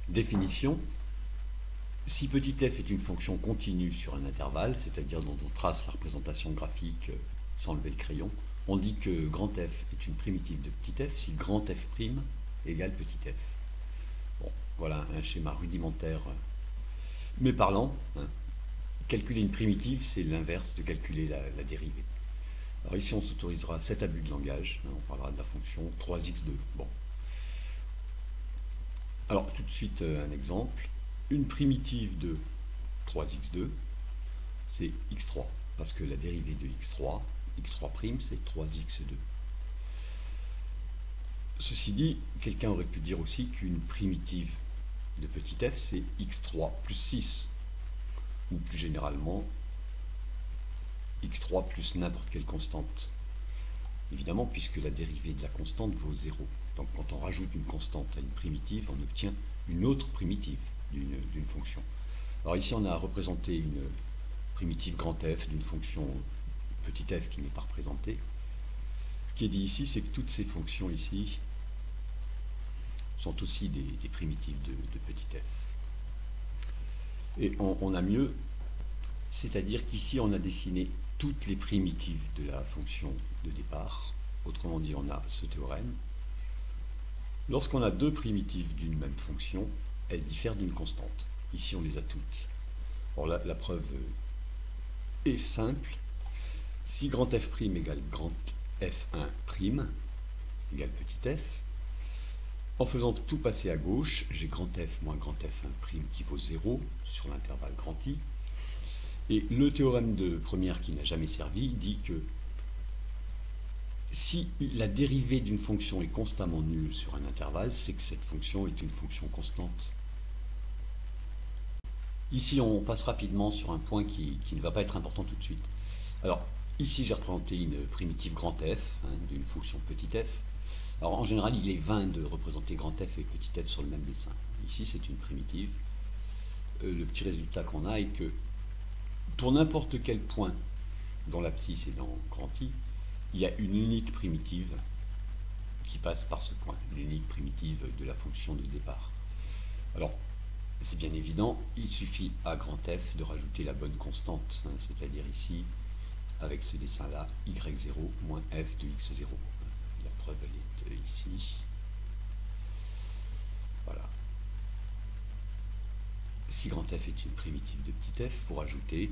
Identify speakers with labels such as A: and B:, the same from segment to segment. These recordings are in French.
A: Définition. Si petit f est une fonction continue sur un intervalle, c'est-à-dire dont on trace la représentation graphique sans lever le crayon, on dit que grand f est une primitive de petit f si grand f' égale petit f. Bon, voilà un schéma rudimentaire mais parlant. Calculer une primitive, c'est l'inverse de calculer la dérivée. Alors ici, on s'autorisera cet abus de langage. On parlera de la fonction 3x2. Bon. Alors, tout de suite, un exemple. Une primitive de 3x2, c'est x3. Parce que la dérivée de x3, x3', c'est 3x2. Ceci dit, quelqu'un aurait pu dire aussi qu'une primitive de petit f, c'est x3 plus 6. Ou plus généralement, x3 plus n'importe quelle constante. Évidemment, puisque la dérivée de la constante vaut 0. Donc quand on rajoute une constante à une primitive, on obtient une autre primitive d'une fonction. Alors ici, on a représenté une primitive grand f d'une fonction petit f qui n'est pas représentée. Ce qui est dit ici, c'est que toutes ces fonctions ici sont aussi des primitives de petit f. Et on a mieux, c'est-à-dire qu'ici on a dessiné toutes les primitives de la fonction de départ. Autrement dit, on a ce théorème. Lorsqu'on a deux primitives d'une même fonction, elles diffèrent d'une constante. Ici, on les a toutes. Alors la preuve est simple. Si grand f' égale grand f1' égale petit f, en faisant tout passer à gauche, j'ai grand f moins grand f1' qui vaut 0 sur l'intervalle grand I. Et le théorème de première qui n'a jamais servi dit que si la dérivée d'une fonction est constamment nulle sur un intervalle, c'est que cette fonction est une fonction constante. Ici, on passe rapidement sur un point qui ne va pas être important tout de suite. Alors, ici, j'ai représenté une primitive grand f, d'une fonction petit f. Alors, en général, il est vain de représenter grand f et petit f sur le même dessin. Ici, c'est une primitive. Le petit résultat qu'on a est que pour n'importe quel point dans l'abscisse et dans grand I, il y a une unique primitive qui passe par ce point, une unique primitive de la fonction de départ. Alors, c'est bien évident, il suffit à grand f de rajouter la bonne constante, c'est-à-dire ici, avec ce dessin-là, y0 moins f de x0. La preuve, elle est ici. Voilà. Si grand f est une primitive de petit f, il faut rajouter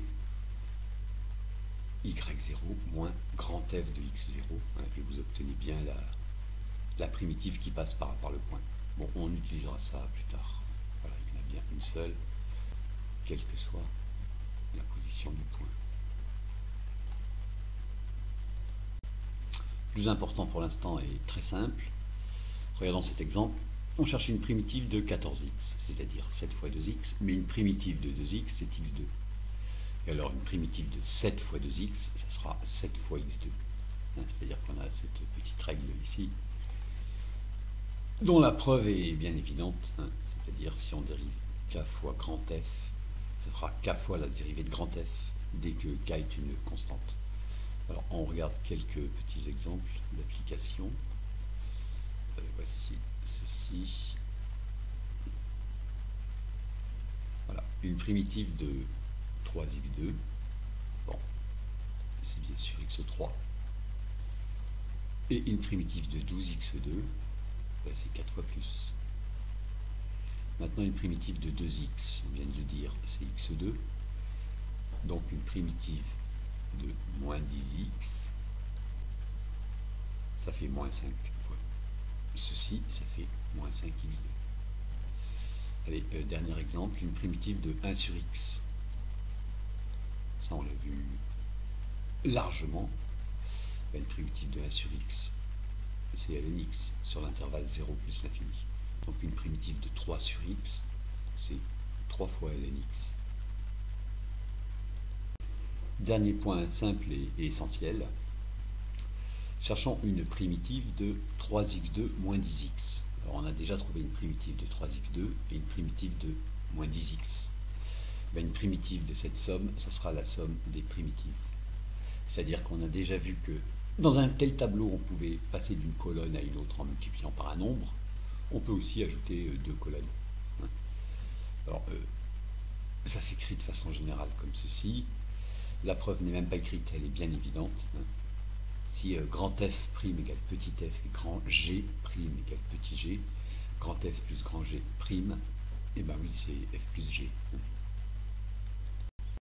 A: y0 moins grand f de x0, et vous obtenez bien la primitive qui passe par le point. Bon, on utilisera ça plus tard. Voilà, il y en a bien une seule, quelle que soit la position du point. Le plus important pour l'instant est très simple. Regardons cet exemple. On cherche une primitive de 14x, c'est-à-dire 7 fois 2x, mais une primitive de 2x, c'est x2. Et alors une primitive de 7 fois 2x, ça sera 7 fois x2. C'est-à-dire qu'on a cette petite règle ici, dont la preuve est bien évidente, c'est-à-dire si on dérive k fois grand f, ça fera k fois la dérivée de grand f, dès que k est une constante. Alors on regarde quelques petits exemples d'application. Voici ceci. Voilà, une primitive de 3x2. Bon, c'est bien sûr x3. Et une primitive de 12x2. C'est 4 fois plus. Maintenant, une primitive de 2x, on vient de le dire, c'est x2. Donc une primitive de moins 10x, ça fait moins 5 fois. Ceci, ça fait moins 5x2. Allez, dernier exemple, une primitive de 1 sur x. Ça, on l'a vu largement. Une primitive de 1 sur x, c'est ln x sur l'intervalle 0 plus l'infini. Donc une primitive de 3 sur x, c'est 3 fois ln x. Dernier point simple et essentiel. Cherchons une primitive de 3x2 moins 10x. Alors on a déjà trouvé une primitive de 3x2 et une primitive de moins 10x. Une primitive de cette somme, ce sera la somme des primitives. C'est-à-dire qu'on a déjà vu que dans un tel tableau, on pouvait passer d'une colonne à une autre en multipliant par un nombre. On peut aussi ajouter deux colonnes. Alors, ça s'écrit de façon générale comme ceci. La preuve n'est même pas écrite, elle est bien évidente. Si grand F' égale petit f et grand G' égale petit g, grand F plus grand G', et ben oui, c'est F plus G.